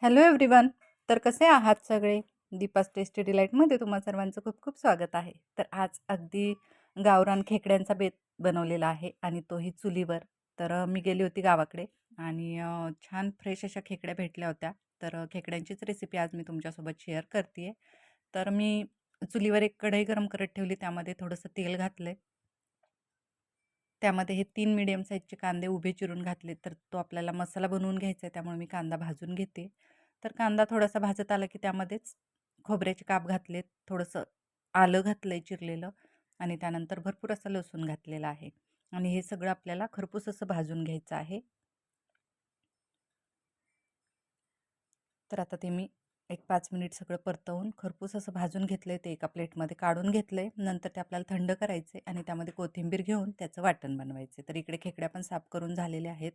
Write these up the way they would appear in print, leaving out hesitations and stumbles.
Hello everyone. तर कसे आहात सगळे? दीपास टेस्टी डिलाईटमध्ये तुम्हा सर्वांचं खूप खूप स्वागत आहे. तर आज अगदी गावरान खेकड्यांचा बेत बनवलेला आहे आणि तोही चुलीवर. तर मी गेली होती गावाकडे आणि छान फ्रेश अशा खेकड्या भेटल्या होत्या. तर खेकड्यांचीच रेसिपी आज मी तुमच्यासोबत शेअर करते आहे. तर मी चुलीवर एक कढई गरम करत ठेवली, त्यामध्ये थोडंसं तेल घातलं. त्यामध्ये हे 3 मीडियम साईजचे कांदे उभे चिरून घातले. तर तो आपल्याला मसाला बनवून घ्यायचा आहे, त्यामुळे मी कांदा भाजून घेते. तर कांदा थोडासा भाजत आला की त्यामध्येच खोबऱ्याचे काप घातलेत, थोडंसं आलं घातलं आहे चिरलेलं आणि त्यानंतर भरपूर असं लसूण घातलेलं आहे आणि हे सगळं आपल्याला खरपूस असं भाजून घ्यायचं आहे. तर आता ते मी एक 5 मिनिट सगळं परतवून खरपूस असं भाजून घेतलं आहे. ते एका प्लेटमध्ये काढून घेतलं आहे. नंतर ते आपल्याला थंड करायचे आणि त्यामध्ये कोथिंबीर घेऊन त्याचं वाटण बनवायचे. तर इकडे खेकड्या पण साफ करून झालेले आहेत.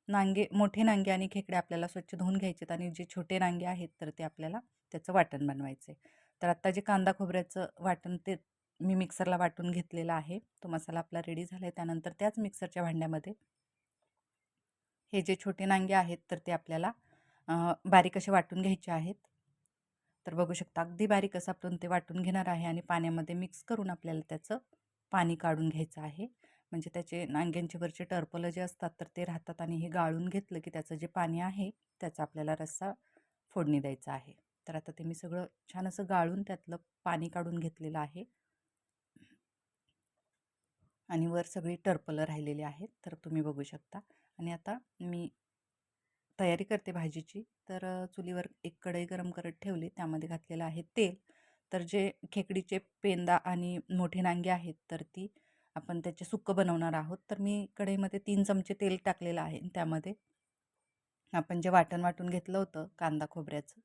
नांगे, मोठे नांगे आणि खेकडे आपल्याला स्वच्छ धुवून घ्यायचे आणि जे छोटे नांगे आहेत तर ते आपल्याला त्याचं वाटण बनवायचे. तर आत्ता जे कांदा खोबऱ्याचं वाटण ते मी मिक्सरला वाटून घेतलेला आहे. तो मसाला आपला रेडी झाला आहे. त्यानंतर त्याच मिक्सरच्या भांड्यामध्ये हे जे छोटे नांगे आहेत तर ते आपल्याला बारीक असे वाटून घ्यायचे आहेत. तर बघू शकता अगदी बारीक असं आपण ते वाटून घेणार आहे आणि पाण्यामध्ये मिक्स करून आपल्याला त्याचं पाणी काढून घ्यायचं आहे. म्हणजे त्याचे नांग्यांचे वरचे टर्पलं जे असतात तर ते राहतात आणि हे गाळून घेतलं की त्याचं जे पाणी आहे त्याचा आपल्याला रस्सा फोडणी द्यायचा आहे. तर आता ते मी सगळं छान असं गाळून त्यातलं पाणी काढून घेतलेलं आहे आणि वर सगळी टर्पलं राहिलेली आहेत. तर तुम्ही बघू शकता आणि आता मी तयारी करते भाजीची. तर चुलीवर एक कढई गरम करत ठेवली, त्यामध्ये घातलेलं आहे तेल. तर जे खेकडीचे पेंदा आणि मोठे नांगे आहेत तर ती आपण त्याचे सुक्कं बनवणार आहोत. तर मी कढईमध्ये 3 चमचे तेल टाकलेलं आहे. त्यामध्ये आपण जे वाटण वाटून घेतलं होतं कांदा खोबऱ्याचं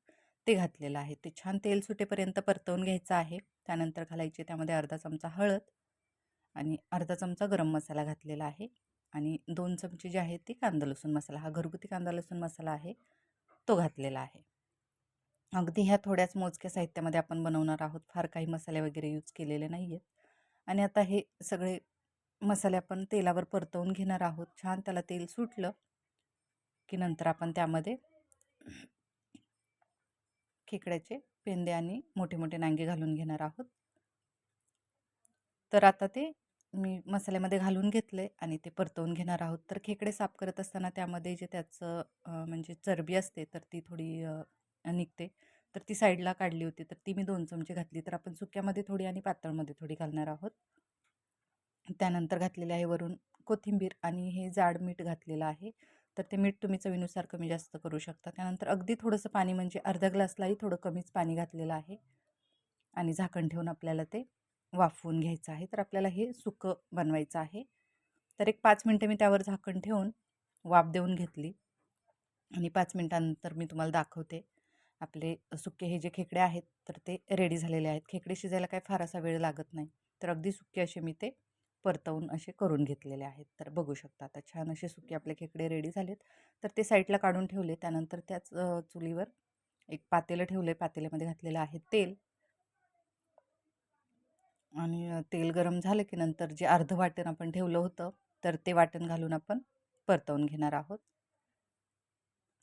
ते घातलेलं आहे. ते छान तेल सुटेपर्यंत परतवून घ्यायचं आहे. त्यानंतर घालायचे त्यामध्ये अर्धा चमचा हळद आणि अर्धा चमचा गरम मसाला घातलेला आहे आणि 2 चमचे जे आहेत ते कांदा लसूण मसाला, हा घरगुती कांदा लसूण मसाला आहे तो घातलेला आहे. अगदी ह्या थोड्याच मोजक्या साहित्यामध्ये आपण बनवणार आहोत, फार काही मसाले वगैरे यूज केलेले नाही आहेत. आणि आता हे सगळे मसाले आपण तेलावर परतवून घेणार आहोत. छान त्याला तेल सुटलं की नंतर आपण त्यामध्ये खेकड्याचे पेंदे आणि मोठे मोठे नांगे घालून घेणार आहोत. तर आता ते मी मसाल्यामध्ये घालून घेतले आणि ते परतवून घेणार आहोत. तर खेकडे साफ करत असताना त्यामध्ये जे त्याचं म्हणजे चरबी असते तर ती थोडी निघते. तर ती साईडला काढली होती, तर ती मी 2 चमचे घातली. तर आपण सुक्यामध्ये थोडी आणि पातळमध्ये थोडी घालणार आहोत. त्यानंतर घातलेले आहे वरून कोथिंबीर आणि हे जाड मीठ घातलेलं आहे. तर ते मीठ तुम्ही चवीनुसार कमी जास्त करू शकता. त्यानंतर अगदी थोडंसं पाणी, म्हणजे अर्ध्या ग्लासलाही थोडं कमीच पाणी घातलेलं आहे आणि झाकण ठेवून आपल्याला ते वाफवून घ्यायचं आहे. तर आपल्याला हे सुकं बनवायचं आहे. तर एक 5 मिनटं मी त्यावर झाकण ठेवून वाफ देऊन घेतली आणि 5 मिनटानंतर मी तुम्हाला दाखवते. आपले सुके हे जे खेकडे आहेत तर ते रेडी झालेले आहेत. खेकडे शिजायला काही फार असा वेळ लागत नाही. तर अगदी सुके असे मी ते परतवून असे करून घेतलेले आहेत. तर बघू शकता आता छान असे सुके आपले खेकडे रेडी झालेत. तर ते साईडला काढून ठेवले. त्यानंतर त्याच चुलीवर एक पातेलं ठेवले. पातेल्यामध्ये घातलेलं आहे तेल आणि तेल गरम झालं की नंतर जे अर्धं वाटण आपण ठेवलं होतं तर ते वाटण घालून आपण परतवून घेणार आहोत.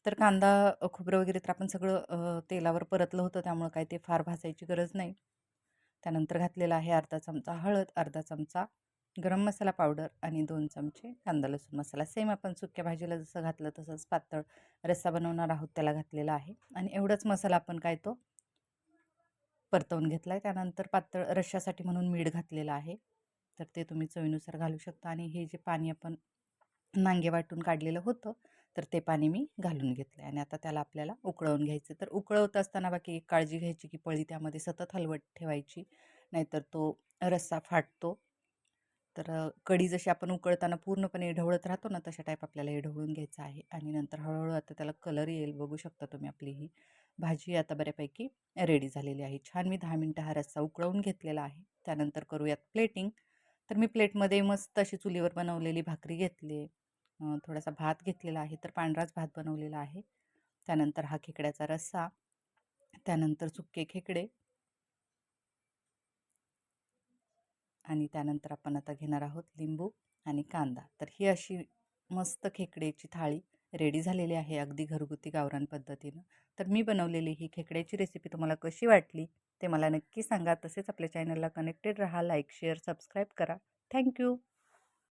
तर कांदा खोबरं वगैरे तर आपण सगळं तेलावर परतलं होतं, त्यामुळे काही ते फार भाजायची गरज नाही. त्यानंतर घातलेला आहे अर्धा चमचा हळद, अर्धा चमचा गरम मसाला पावडर आणि 2 चमचे कांदा लसूण मसाला. सेम आपण सुक्या भाजीला जसं घातलं तसंच पातळ रस्सा बनवणार आहोत त्याला घातलेला आहे आणि एवढंच मसाला आपण काय तो परतवून घेतला आहे. त्यानंतर पातळ रश्श्यासाठी म्हणून मीठ घातलेलं आहे. तर ते तुम्ही चवीनुसार घालू शकता आणि हे जे पाणी आपण नांगे वाटून काढलेलं होतं तर ते पाणी मी घालून घेतलं आणि आता त्याला आपल्याला उकळवून घ्यायचं. तर उकळवत असताना बाकी एक काळजी घ्यायची की पळी त्यामध्ये सतत हलवत ठेवायची, नाहीतर तो रस्सा फाटतो. तर कढी जशी आपण उकळताना पूर्णपणे ढवळत राहतो ना, तशा टाईप आपल्याला हे ढवळून घ्यायचं आहे आणि नंतर हळूहळू आता त्याला कलर येईल. बघू शकता तुम्ही आपली ही भाजी आता बऱ्यापैकी रेडी झालेली आहे. छान मी 10 मिनटं हा रस्सा उकळवून घेतलेला आहे. त्यानंतर करूयात प्लेटिंग. तर मी प्लेटमध्ये मस्त अशी चुलीवर बनवलेली भाकरी घेतली, थोडासा भात घेतलेला आहे, तर पांढराच भात बनवलेला आहे. त्यानंतर हा खेकड्याचा रस्सा, त्यानंतर सुके खेकडे आणि त्यानंतर आपण आता घेणार आहोत लिंबू आणि कांदा. तर ही अशी मस्त खेकड्याची थाळी रेडी झालेली आहे अगदी घरगुती गावरान पद्धतीनं. तर मी बनवलेली ही खेकड्याची रेसिपी तुम्हाला कशी वाटली ते मला नक्की सांगा. तसेच आपल्या चॅनलला कनेक्टेड राहा. लाईक, शेअर, सबस्क्राईब करा. थँक्यू.